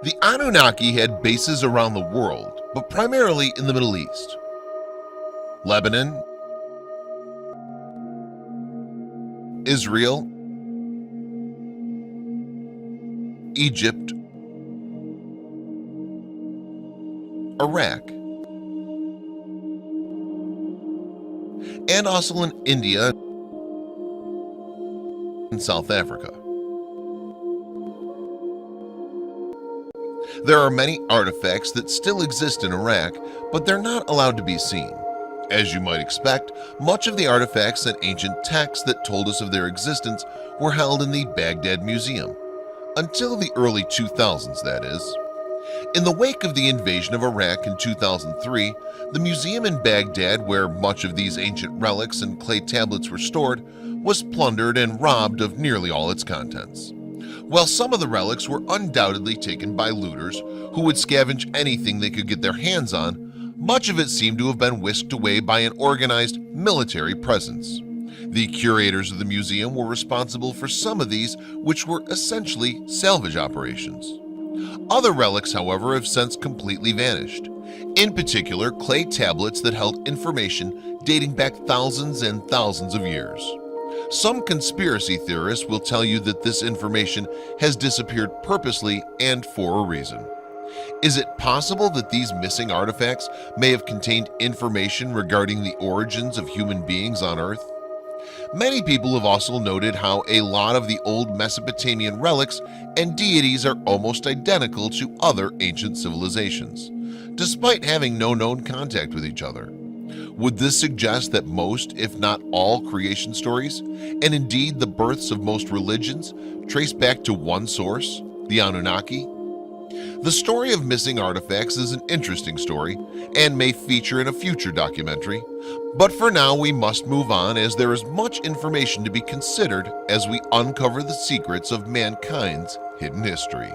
The Anunnaki had bases around the world, but primarily in the Middle East. Lebanon, Israel, Egypt, Iraq, and also in India and South Africa. There are many artifacts that still exist in Iraq, but they're not allowed to be seen. As you might expect, much of the artifacts and ancient texts that told us of their existence were held in the Baghdad Museum. Until the early 2000s, that is. In the wake of the invasion of Iraq in 2003, the museum in Baghdad, where much of these ancient relics and clay tablets were stored, was plundered and robbed of nearly all its contents. While some of the relics were undoubtedly taken by looters who would scavenge anything they could get their hands on, much of it seemed to have been whisked away by an organized military presence. The curators of the museum were responsible for some of these, which were essentially salvage operations. Other relics, however, have since completely vanished. In particular, clay tablets that held information dating back thousands and thousands of years. Some conspiracy theorists will tell you that this information has disappeared purposely and for a reason. Is it possible that these missing artifacts may have contained information regarding the origins of human beings on Earth? Many people have also noted how a lot of the old Mesopotamian relics and deities are almost identical to other ancient civilizations, despite having no known contact with each other. Would this suggest that most, if not all, creation stories, and indeed the births of most religions, trace back to one source, the Anunnaki? The story of missing artifacts is an interesting story and may feature in a future documentary, but for now we must move on as there is much information to be considered as we uncover the secrets of mankind's hidden history.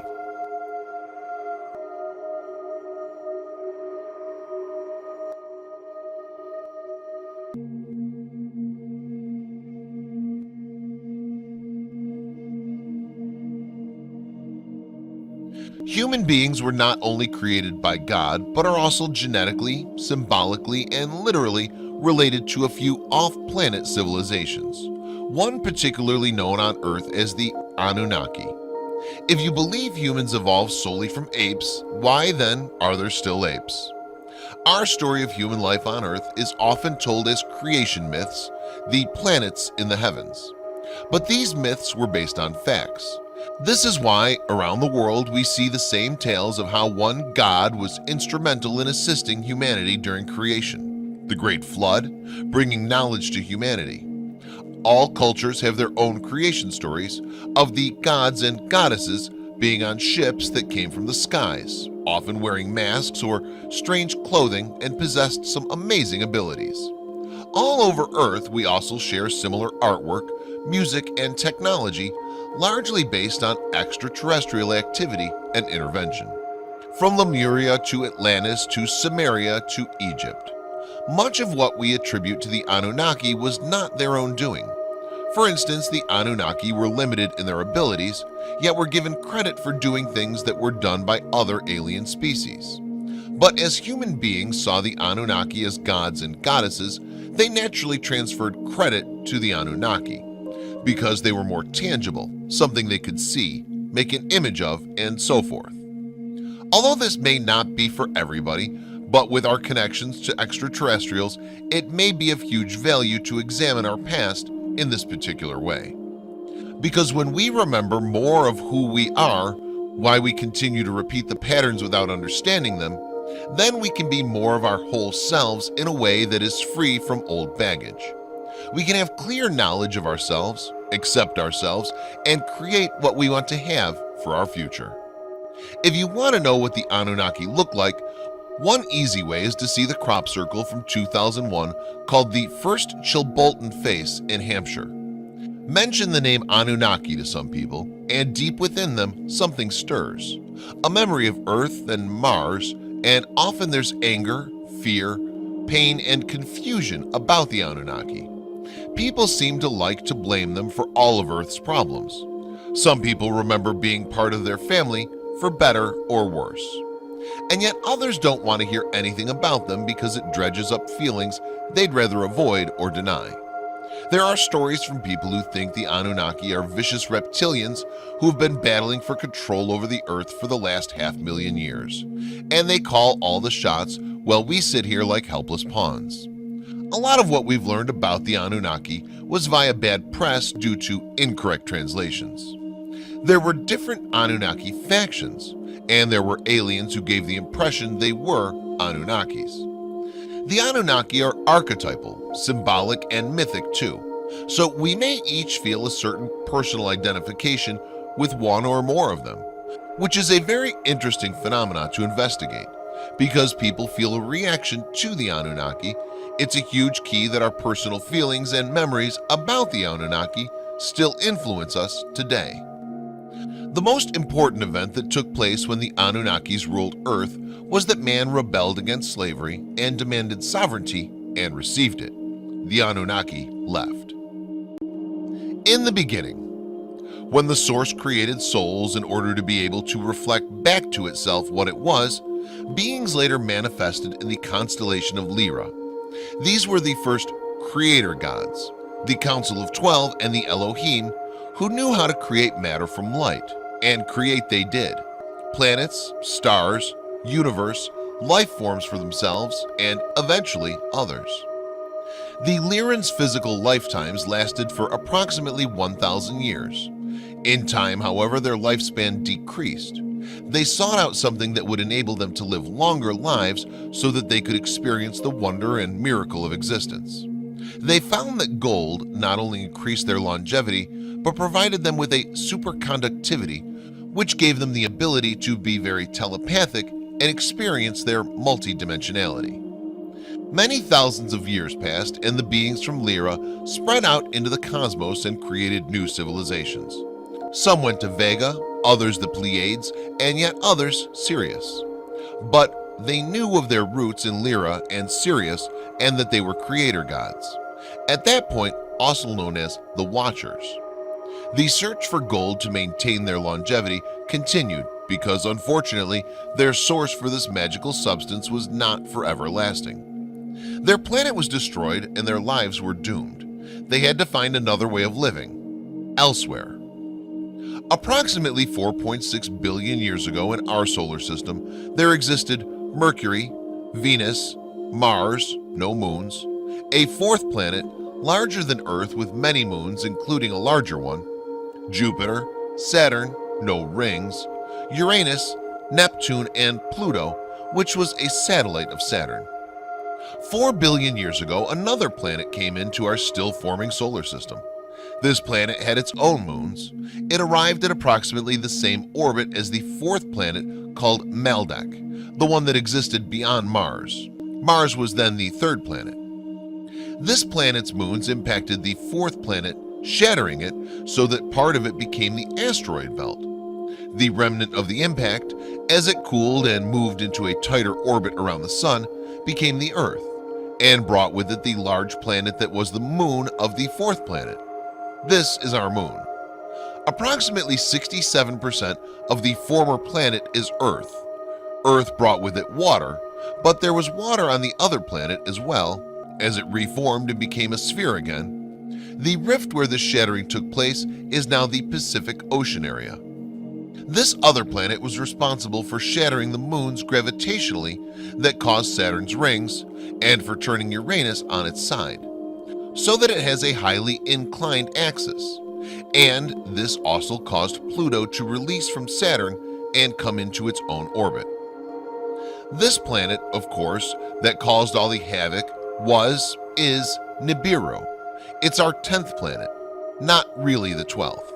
Human beings were not only created by God, but are also genetically, symbolically, and literally related to a few off-planet civilizations, one particularly known on Earth as the Anunnaki. If you believe humans evolved solely from apes, why then are there still apes? Our story of human life on Earth is often told as creation myths, the planets in the heavens. But these myths were based on facts. This is why, around the world, we see the same tales of how one God was instrumental in assisting humanity during creation, the Great Flood, bringing knowledge to humanity. All cultures have their own creation stories of the gods and goddesses being on ships that came from the skies, often wearing masks or strange clothing, and possessed some amazing abilities. All over Earth, we also share similar artwork, music, and technology, largely based on extraterrestrial activity and intervention. From Lemuria to Atlantis to Sumeria to Egypt, much of what we attribute to the Anunnaki was not their own doing. For instance, the Anunnaki were limited in their abilities, yet were given credit for doing things that were done by other alien species. But as human beings saw the Anunnaki as gods and goddesses, they naturally transferred credit to the Anunnaki, because they were more tangible, something they could see, make an image of, and so forth. Although this may not be for everybody, but with our connections to extraterrestrials, it may be of huge value to examine our past in this particular way. Because when we remember more of who we are, why we continue to repeat the patterns without understanding them, then we can be more of our whole selves in a way that is free from old baggage. We can have clear knowledge of ourselves, accept ourselves, and create what we want to have for our future. If you want to know what the Anunnaki look like, one easy way is to see the crop circle from 2001 called the First Chilbolton Face in Hampshire. Mention the name Anunnaki to some people, and deep within them something stirs. A memory of Earth and Mars, and often there's anger, fear, pain, and confusion about the Anunnaki. People seem to like to blame them for all of Earth's problems. Some people remember being part of their family for better or worse. And yet others don't want to hear anything about them because it dredges up feelings they'd rather avoid or deny. There are stories from people who think the Anunnaki are vicious reptilians who have been battling for control over the earth for the last 500,000 years, and they call all the shots while we sit here like helpless pawns. A lot of what we've learned about the Anunnaki was via bad press due to incorrect translations. There were different Anunnaki factions, and there were aliens who gave the impression they were Anunnakis. The Anunnaki are archetypal, symbolic, and mythic too, so we may each feel a certain personal identification with one or more of them, which is a very interesting phenomenon to investigate. Because people feel a reaction to the Anunnaki, it's a huge key that our personal feelings and memories about the Anunnaki still influence us today. The most important event that took place when the Anunnakis ruled Earth was that man rebelled against slavery and demanded sovereignty and received it. The Anunnaki left. In the beginning, when the Source created souls in order to be able to reflect back to itself what it was, beings later manifested in the constellation of Lyra. These were the first creator gods, the Council of 12 and the Elohim, who knew how to create matter from light, and create they did. Planets, stars, universe, life forms for themselves, and eventually others. The Lyrans' physical lifetimes lasted for approximately 1,000 years. In time, however, their lifespan decreased. They sought out something that would enable them to live longer lives so that they could experience the wonder and miracle of existence. They found that gold not only increased their longevity, but provided them with a superconductivity, which gave them the ability to be very telepathic and experience their multidimensionality. Many thousands of years passed, and the beings from Lyra spread out into the cosmos and created new civilizations. Some went to Vega, others the Pleiades, and yet others Sirius. But they knew of their roots in Lyra and Sirius, and that they were creator gods, at that point also known as the Watchers. The search for gold to maintain their longevity continued because, unfortunately, their source for this magical substance was not forever lasting. Their planet was destroyed and their lives were doomed. They had to find another way of living elsewhere. Approximately 4.6 billion years ago in our solar system, there existed Mercury, Venus, Mars, no moons, a fourth planet larger than Earth with many moons including a larger one, Jupiter, Saturn, no rings, Uranus, Neptune, and Pluto, which was a satellite of Saturn. 4 billion years ago, another planet came into our still-forming solar system. This planet had its own moons. It arrived at approximately the same orbit as the fourth planet called Maldak, the one that existed beyond Mars. Mars was then the third planet. This planet's moons impacted the fourth planet, shattering it so that part of it became the asteroid belt. The remnant of the impact, as it cooled and moved into a tighter orbit around the Sun, became the Earth, and brought with it the large planet that was the moon of the fourth planet. This is our moon. Approximately 67% of the former planet is Earth. Earth brought with it water, but there was water on the other planet as well, as it reformed and became a sphere again. The rift where this shattering took place is now the Pacific Ocean area. This other planet was responsible for shattering the moons gravitationally that caused Saturn's rings and for turning Uranus on its side, so that it has a highly inclined axis, and this also caused Pluto to release from Saturn and come into its own orbit. This planet, of course, that caused all the havoc is Nibiru. It's our 10th planet, not really the 12th.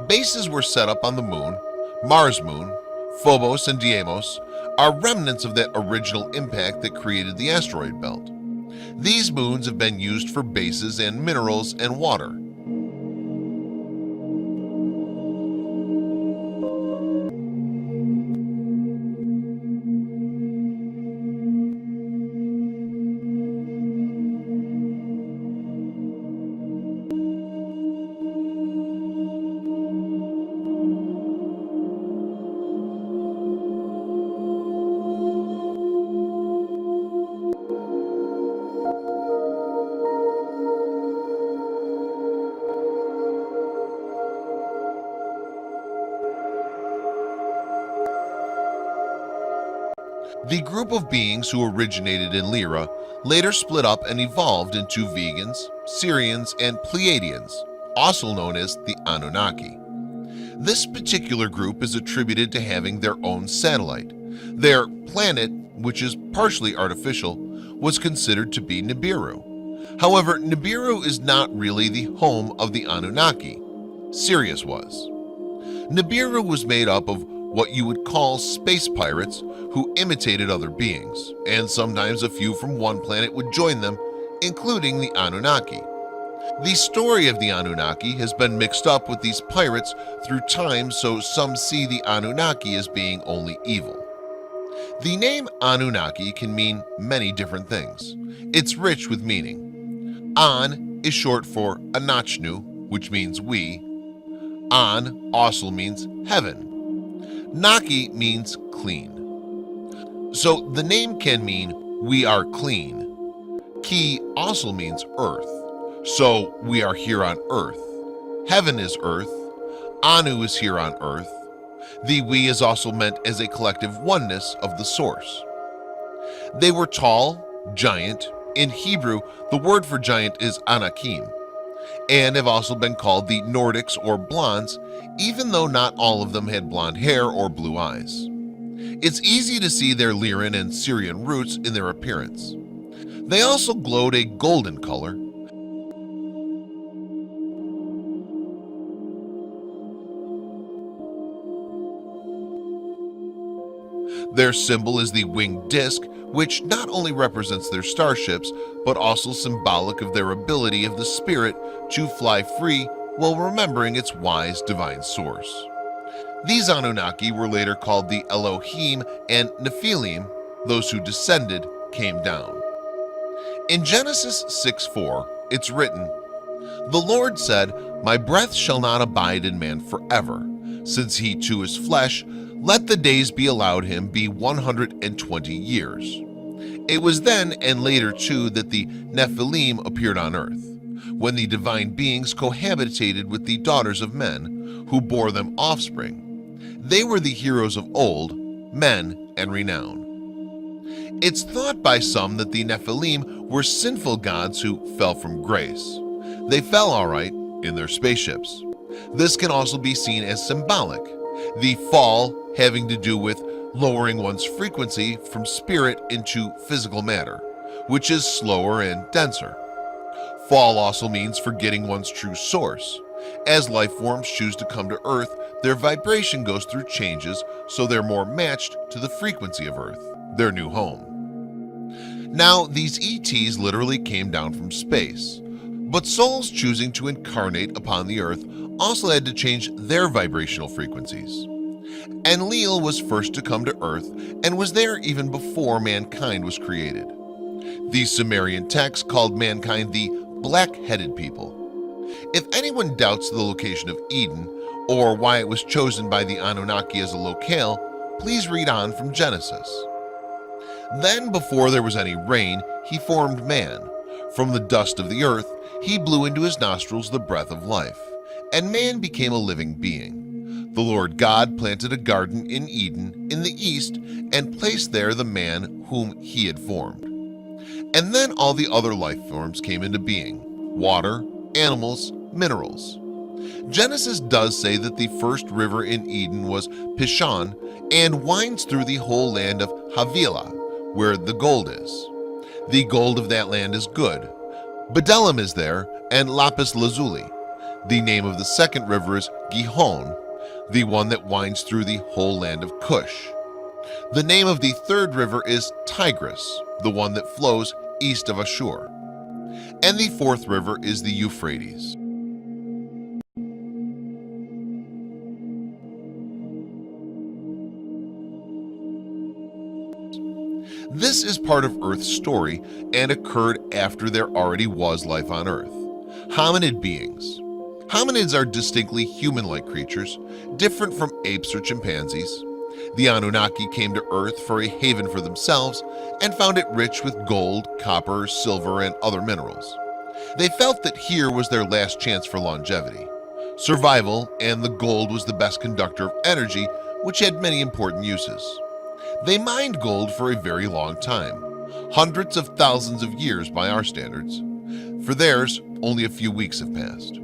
Bases were set up on the moon. Mars moon, Phobos and Deimos are remnants of that original impact that created the asteroid belt. These moons have been used for bases and minerals and water. The group of beings who originated in Lyra later split up and evolved into Vegans, Syrians, and Pleiadians, also known as the Anunnaki. This particular group is attributed to having their own satellite. Their planet, which is partially artificial, was considered to be Nibiru. However, Nibiru is not really the home of the Anunnaki. Sirius was. Nibiru was made up of what you would call space pirates who imitated other beings, and sometimes a few from one planet would join them, including the Anunnaki. The story of the Anunnaki has been mixed up with these pirates through time, so some see the Anunnaki as being only evil. The name Anunnaki can mean many different things. It's rich with meaning. An is short for Anachnu, which means we. An also means heaven. Naki means clean. So the name can mean we are clean. Ki also means earth. So we are here on earth. Heaven is earth. Anu is here on earth. The we is also meant as a collective oneness of the source. They were tall, giant. In Hebrew, the word for giant is anakim, and have also been called the Nordics or blondes, even though not all of them had blonde hair or blue eyes. It's easy to see their Lyran and Syrian roots in their appearance. They also glowed a golden color. Their symbol is the winged disc, which not only represents their starships, but also symbolic of their ability of the spirit to fly free while remembering its wise divine source. These Anunnaki were later called the Elohim and Nephilim. Those who descended came down. In Genesis 6:4, it's written, "The Lord said, My breath shall not abide in man forever. Since he too is flesh, let the days be allowed him be 120 years. It was then and later too that the Nephilim appeared on earth, when the divine beings cohabitated with the daughters of men, who bore them offspring. They were the heroes of old, men and renown. It's thought by some that the Nephilim were sinful gods who fell from grace. They fell all right in their spaceships. This can also be seen as symbolic, the fall having to do with lowering one's frequency from spirit into physical matter, which is slower and denser. Fall also means forgetting one's true source. As life forms choose to come to Earth, their vibration goes through changes so they're more matched to the frequency of Earth, their new home. Now, these ETs literally came down from space, but souls choosing to incarnate upon the Earth also had to change their vibrational frequencies. Enlil was first to come to Earth and was there even before mankind was created. The Sumerian text called mankind the black-headed people. If anyone doubts the location of Eden or why it was chosen by the Anunnaki as a locale, please read on from Genesis. Then, before there was any rain, he formed man. From the dust of the earth, he blew into his nostrils the breath of life, and man became a living being. The Lord God planted a garden in Eden in the east and placed there the man whom he had formed. And then all the other life forms came into being: water, animals, minerals. Genesis does say that the first river in Eden was Pishon and winds through the whole land of Havilah, where the gold is. The gold of that land is good. Bdellium is there, and lapis lazuli. The name of the second river is Gihon, the one that winds through the whole land of Cush. The name of the third river is Tigris, the one that flows east of Ashur. And the fourth river is the Euphrates. This is part of Earth's story and occurred after there already was life on Earth. Hominid beings. Hominids are distinctly human-like creatures, different from apes or chimpanzees. The Anunnaki came to Earth for a haven for themselves and found it rich with gold, copper, silver, and other minerals. They felt that here was their last chance for longevity, survival, and the gold was the best conductor of energy, which had many important uses. They mined gold for a very long time, hundreds of thousands of years by our standards. For theirs, only a few weeks have passed.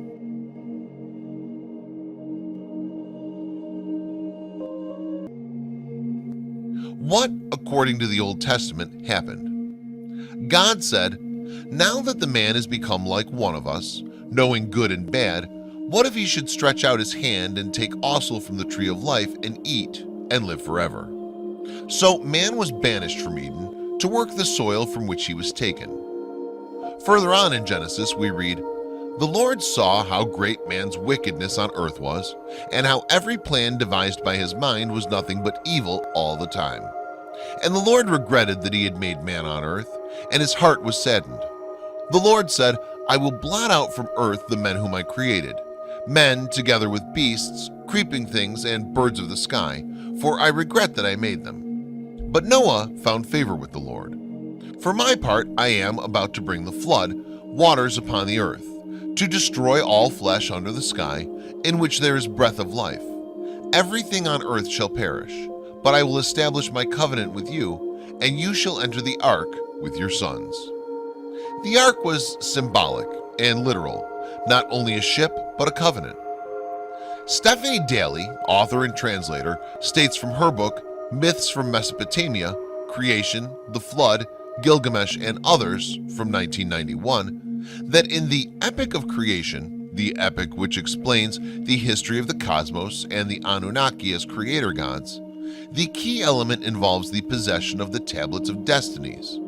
What, according to the Old Testament, happened? God said, "Now that the man has become like one of us, knowing good and bad, what if he should stretch out his hand and take also from the tree of life and eat and live forever?" So man was banished from Eden to work the soil from which he was taken. Further on in Genesis, we read, "The Lord saw how great man's wickedness on earth was, and how every plan devised by his mind was nothing but evil all the time. And the Lord regretted that he had made man on earth, and his heart was saddened. The Lord said, I will blot out from earth the men whom I created, men together with beasts, creeping things, and birds of the sky, for I regret that I made them." But Noah found favor with the Lord. "For my part, I am about to bring the flood, waters upon the earth, to destroy all flesh under the sky, in which there is breath of life. Everything on earth shall perish, but I will establish my covenant with you, and you shall enter the ark with your sons." The ark was symbolic and literal, not only a ship, but a covenant. Stephanie Daly, author and translator, states from her book, Myths from Mesopotamia, Creation, the Flood, Gilgamesh, and Others from 1991, that in the Epic of Creation, the epic which explains the history of the cosmos and the Anunnaki as creator gods, the key element involves the possession of the Tablets of Destinies.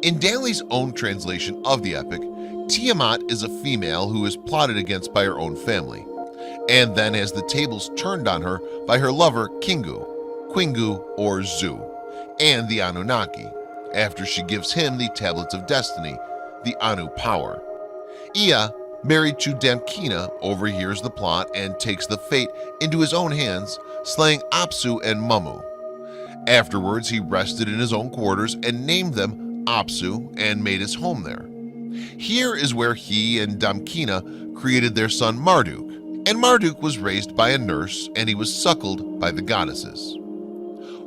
In Daly's own translation of the epic, Tiamat is a female who is plotted against by her own family, and then has the tables turned on her by her lover Kingu, Quingu or Zu, and the Anunnaki, after she gives him the Tablets of Destiny, the Anu power. Ea, married to Damkina, overhears the plot and takes the fate into his own hands, slaying Apsu and Mummu. Afterwards, he rested in his own quarters and named them Apsu and made his home there. Here is where he and Damkina created their son Marduk, and Marduk was raised by a nurse and he was suckled by the goddesses.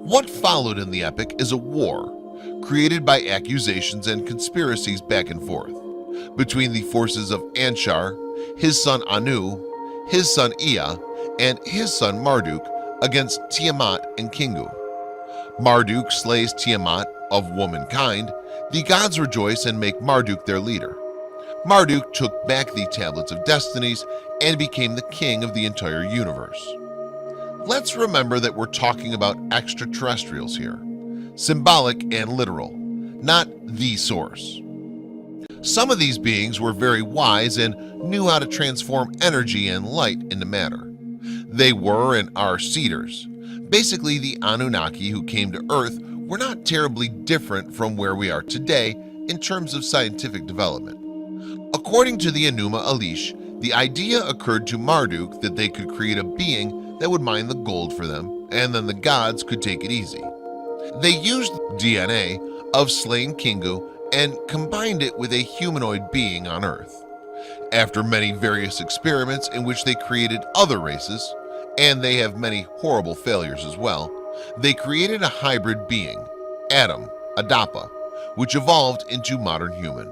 What followed in the epic is a war, created by accusations and conspiracies back and forth, between the forces of Anshar, his son Anu, his son Ea, and his son Marduk against Tiamat and Kingu. Marduk slays Tiamat of womankind. The gods rejoice and make Marduk their leader. Marduk took back the Tablets of Destinies and became the king of the entire universe. Let's remember that we're talking about extraterrestrials here, symbolic and literal, not the source. Some of these beings were very wise and knew how to transform energy and light into matter. They were and are seeders. Basically, the Anunnaki who came to Earth were not terribly different from where we are today in terms of scientific development. According to the Enuma Elish, the idea occurred to Marduk that they could create a being that would mine the gold for them, and then the gods could take it easy. They used DNA of slain Kingu and combined it with a humanoid being on Earth. After many various experiments in which they created other races, and they have many horrible failures as well, they created a hybrid being, Adam, Adapa, which evolved into modern human.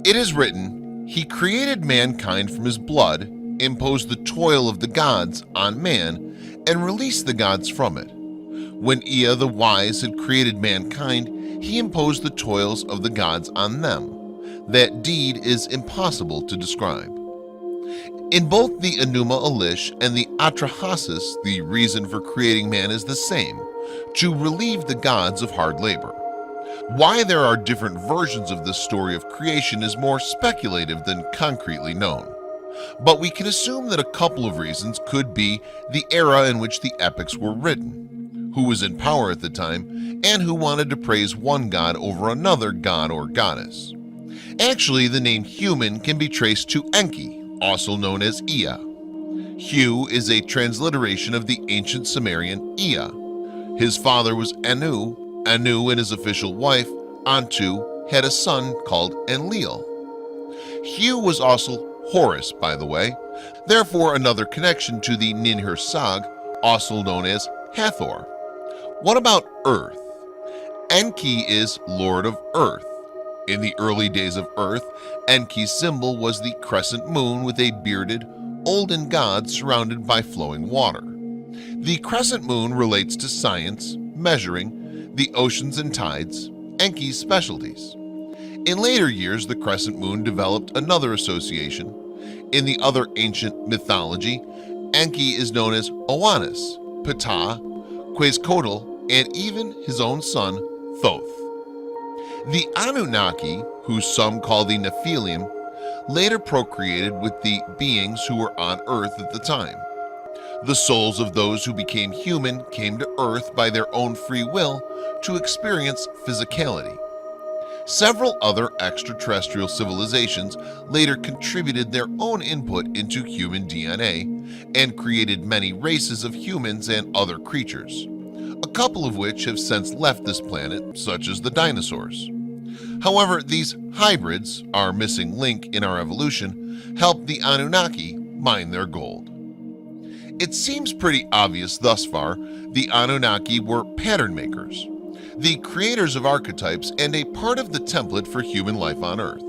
It is written, "He created mankind from his blood, imposed the toil of the gods on man, and released the gods from it. When Ea the wise had created mankind, he imposed the toils of the gods on them. That deed is impossible to describe." In both the Enuma Elish and the Atrahasis, the reason for creating man is the same, to relieve the gods of hard labor. Why there are different versions of this story of creation is more speculative than concretely known. But we can assume that a couple of reasons could be the era in which the epics were written, who was in power at the time, and who wanted to praise one god over another god or goddess. Actually, the name human can be traced to Enki, also known as Ea. Hu is a transliteration of the ancient Sumerian Ea. His father was Anu. Anu and his official wife, Antu, had a son called Enlil. Hu was also Horus, by the way, therefore another connection to the Ninhursag, also known as Hathor. What about Earth? Enki is Lord of Earth. In the early days of Earth, Enki's symbol was the crescent moon with a bearded, olden god surrounded by flowing water. The crescent moon relates to science, measuring, the oceans and tides, Enki's specialties. In later years, the crescent moon developed another association. In the other ancient mythology, Enki is known as Oannes, Ptah, Quetzalcoatl, and even his own son, Thoth. The Anunnaki, who some call the Nephilim, later procreated with the beings who were on Earth at the time. The souls of those who became human came to Earth by their own free will to experience physicality. Several other extraterrestrial civilizations later contributed their own input into human DNA and created many races of humans and other creatures, a couple of which have since left this planet, such as the dinosaurs. However, these hybrids, our missing link in our evolution, help the Anunnaki mine their gold. It seems pretty obvious thus far the Anunnaki were pattern makers, the creators of archetypes and a part of the template for human life on Earth.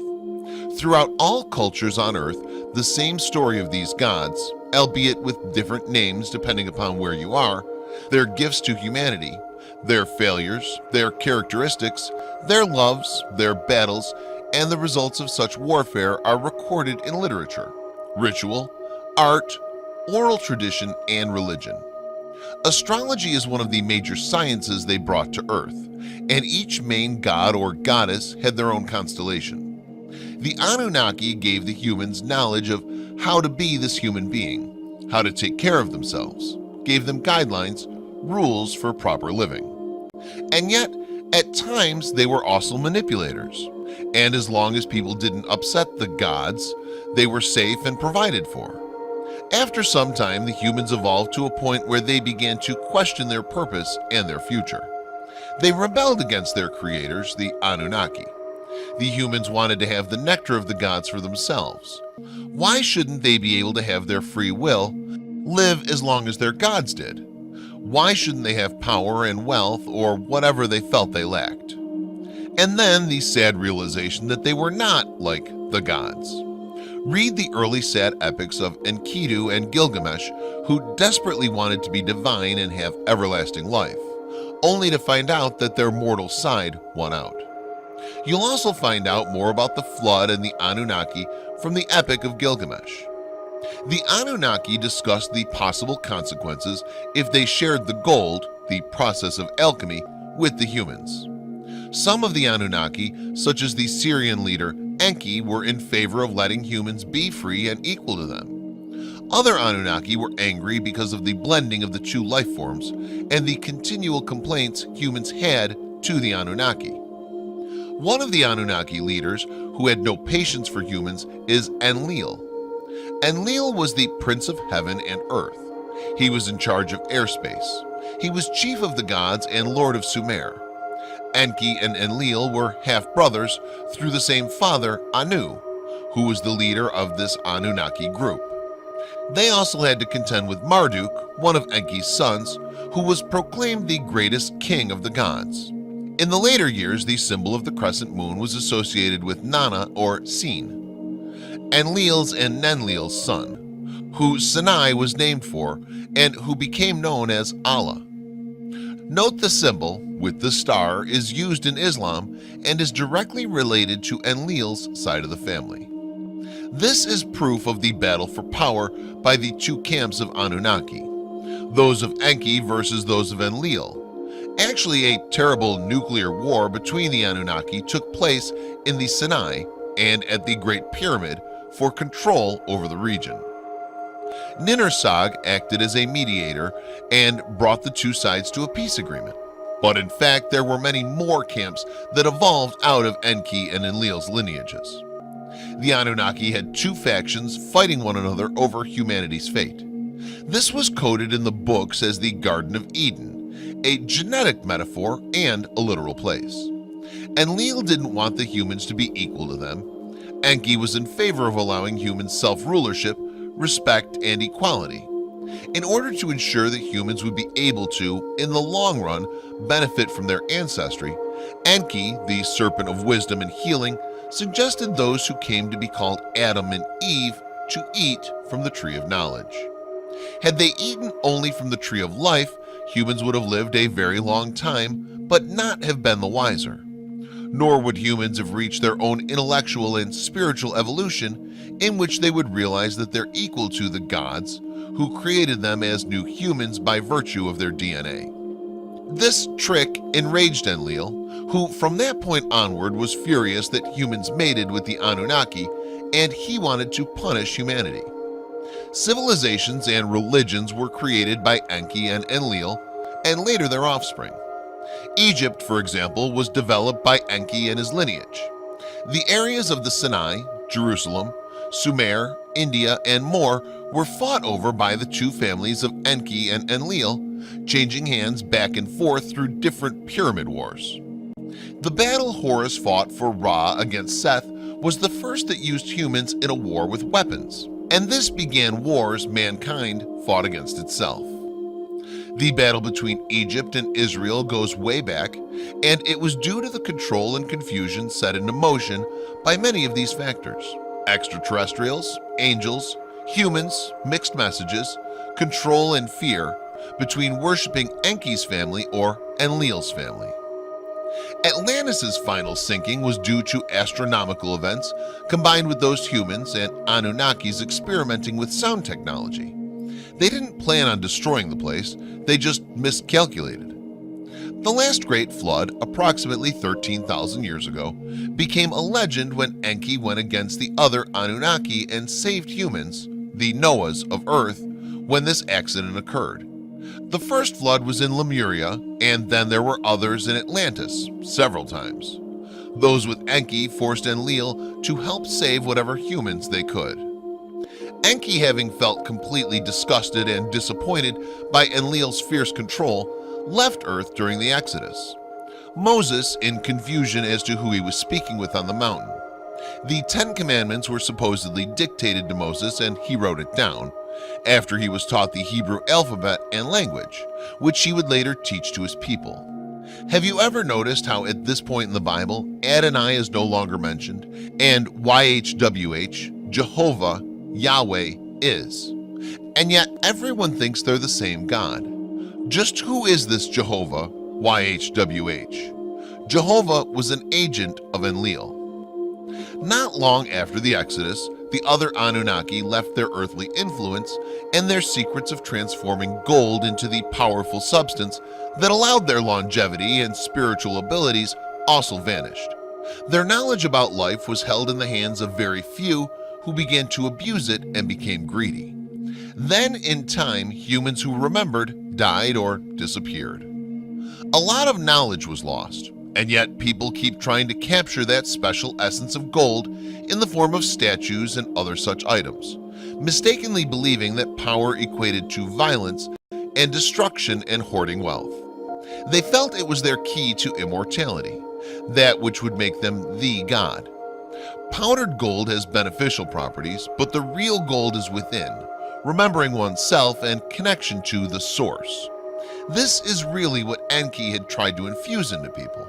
Throughout all cultures on Earth, the same story of these gods, albeit with different names depending upon where you are, their gifts to humanity, their failures, their characteristics, their loves, their battles, and the results of such warfare are recorded in literature, ritual, art, oral tradition, and religion. Astrology is one of the major sciences they brought to Earth, and each main god or goddess had their own constellation. The Anunnaki gave the humans knowledge of how to be this human being, how to take care of themselves, gave them guidelines, rules for proper living. And yet, at times they were also manipulators, and as long as people didn't upset the gods, they were safe and provided for. After some time, the humans evolved to a point where they began to question their purpose and their future. They rebelled against their creators, the Anunnaki. The humans wanted to have the nectar of the gods for themselves. Why shouldn't they be able to have their free will, live as long as their gods did? Why shouldn't they have power and wealth or whatever they felt they lacked? And then the sad realization that they were not like the gods. Read the early sad epics of Enkidu and Gilgamesh, who desperately wanted to be divine and have everlasting life, only to find out that their mortal side won out. You'll also find out more about the flood and the Anunnaki from the Epic of Gilgamesh. The Anunnaki discussed the possible consequences if they shared the gold, the process of alchemy, with the humans. Some of the Anunnaki, such as the Syrian leader Enki, were in favor of letting humans be free and equal to them. Other Anunnaki were angry because of the blending of the two life forms and the continual complaints humans had to the Anunnaki. One of the Anunnaki leaders who had no patience for humans is Enlil. Enlil was the Prince of Heaven and Earth. He was in charge of airspace. He was chief of the gods and lord of Sumer. Enki and Enlil were half-brothers through the same father, Anu, who was the leader of this Anunnaki group. They also had to contend with Marduk, one of Enki's sons, who was proclaimed the greatest king of the gods. In the later years, the symbol of the crescent moon was associated with Nana or Sin, Enlil's and Nenlil's son, who Sinai was named for and who became known as Allah. Note the symbol, with the star, is used in Islam and is directly related to Enlil's side of the family. This is proof of the battle for power by the two camps of Anunnaki, those of Enki versus those of Enlil. Actually, a terrible nuclear war between the Anunnaki took place in the Sinai and at the Great Pyramid for control over the region. Ninursag acted as a mediator and brought the two sides to a peace agreement. But in fact, there were many more camps that evolved out of Enki and Enlil's lineages. The Anunnaki had two factions fighting one another over humanity's fate. This was coded in the books as the Garden of Eden, a genetic metaphor and a literal place. Enlil didn't want the humans to be equal to them. Enki was in favor of allowing humans self-rulership, respect, and equality. In order to ensure that humans would be able to, in the long run, benefit from their ancestry, Enki, the serpent of wisdom and healing, suggested those who came to be called Adam and Eve to eat from the tree of knowledge. Had they eaten only from the tree of life, humans would have lived a very long time, but not have been the wiser. Nor would humans have reached their own intellectual and spiritual evolution, in which they would realize that they're equal to the gods, who created them as new humans by virtue of their DNA. This trick enraged Enlil, who from that point onward was furious that humans mated with the Anunnaki, and he wanted to punish humanity. Civilizations and religions were created by Enki and Enlil, and later their offspring. Egypt, for example, was developed by Enki and his lineage. The areas of the Sinai, Jerusalem, Sumer, India, and more were fought over by the two families of Enki and Enlil, changing hands back and forth through different pyramid wars. The battle Horus fought for Ra against Seth was the first that used humans in a war with weapons, and this began wars mankind fought against itself. The battle between Egypt and Israel goes way back, and it was due to the control and confusion set into motion by many of these factors: extraterrestrials, angels, humans, mixed messages, control and fear between worshipping Enki's family or Enlil's family. Atlantis' final sinking was due to astronomical events combined with those humans and Anunnakis experimenting with sound technology. They didn't plan on destroying the place, they just miscalculated. The last great flood, approximately 13,000 years ago, became a legend when Enki went against the other Anunnaki and saved humans, the Noahs of Earth, when this accident occurred. The first flood was in Lemuria, and then there were others in Atlantis, several times. Those with Enki forced Enlil to help save whatever humans they could. Enki, having felt completely disgusted and disappointed by Enlil's fierce control, left Earth during the Exodus. Moses, in confusion as to who he was speaking with on the mountain. The 10 Commandments were supposedly dictated to Moses, and he wrote it down, after he was taught the Hebrew alphabet and language, which he would later teach to his people. Have you ever noticed how at this point in the Bible, Adonai is no longer mentioned, and YHWH, Jehovah, Yahweh, is? And yet everyone thinks they're the same God. Just who is this Jehovah, YHWH? Jehovah was an agent of Enlil. Not long after the Exodus, the other Anunnaki left their earthly influence, and their secrets of transforming gold into the powerful substance that allowed their longevity and spiritual abilities also vanished. Their knowledge about life was held in the hands of very few, who began to abuse it and became greedy. Then, in time, humans who remembered died or disappeared. A lot of knowledge was lost, and yet people keep trying to capture that special essence of gold in the form of statues and other such items, mistakenly believing that power equated to violence and destruction and hoarding wealth. They felt it was their key to immortality, that which would make them the god. Powdered gold has beneficial properties, but the real gold is within, remembering oneself and connection to the source. This is really what Enki had tried to infuse into people.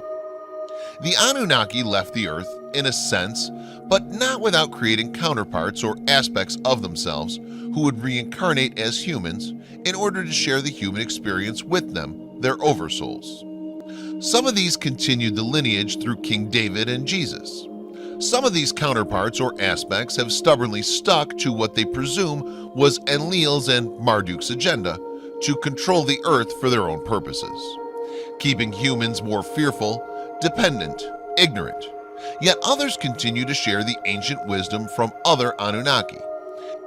The Anunnaki left the earth, in a sense, but not without creating counterparts or aspects of themselves who would reincarnate as humans in order to share the human experience with them, their oversouls. Some of these continued the lineage through King David and Jesus. Some of these counterparts or aspects have stubbornly stuck to what they presume was Enlil's and Marduk's agenda to control the earth for their own purposes, keeping humans more fearful, dependent, ignorant. Yet others continue to share the ancient wisdom from other Anunnaki,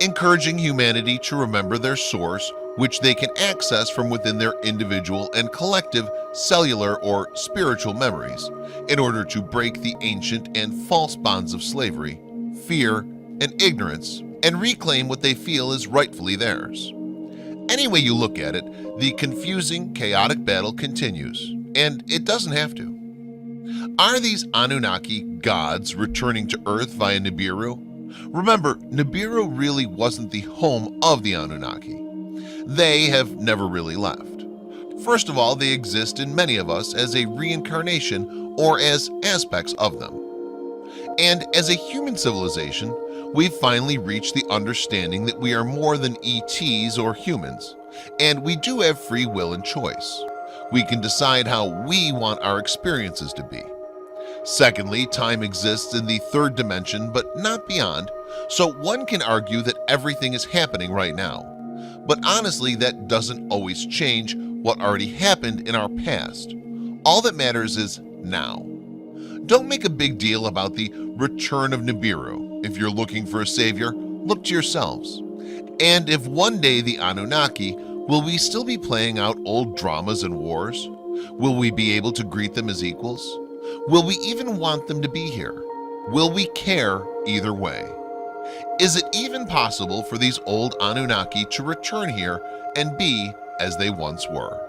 encouraging humanity to remember their source, which they can access from within their individual and collective cellular or spiritual memories, in order to break the ancient and false bonds of slavery, fear, and ignorance, and reclaim what they feel is rightfully theirs. Any way you look at it, the confusing, chaotic battle continues, and it doesn't have to. Are these Anunnaki gods returning to Earth via Nibiru? Remember, Nibiru really wasn't the home of the Anunnaki. They have never really left. First of all, they exist in many of us as a reincarnation or as aspects of them. And as a human civilization, we've finally reached the understanding that we are more than ETs or humans, and we do have free will and choice. We can decide how we want our experiences to be. Secondly, time exists in the third dimension, but not beyond, so one can argue that everything is happening right now. But honestly, that doesn't always change what already happened in our past. All that matters is now. Don't make a big deal about the return of Nibiru. If you're looking for a savior, look to yourselves. And if one day the Anunnaki, will we still be playing out old dramas and wars? Will we be able to greet them as equals? Will we even want them to be here? Will we care either way? Is it even possible for these old Anunnaki to return here and be as they once were?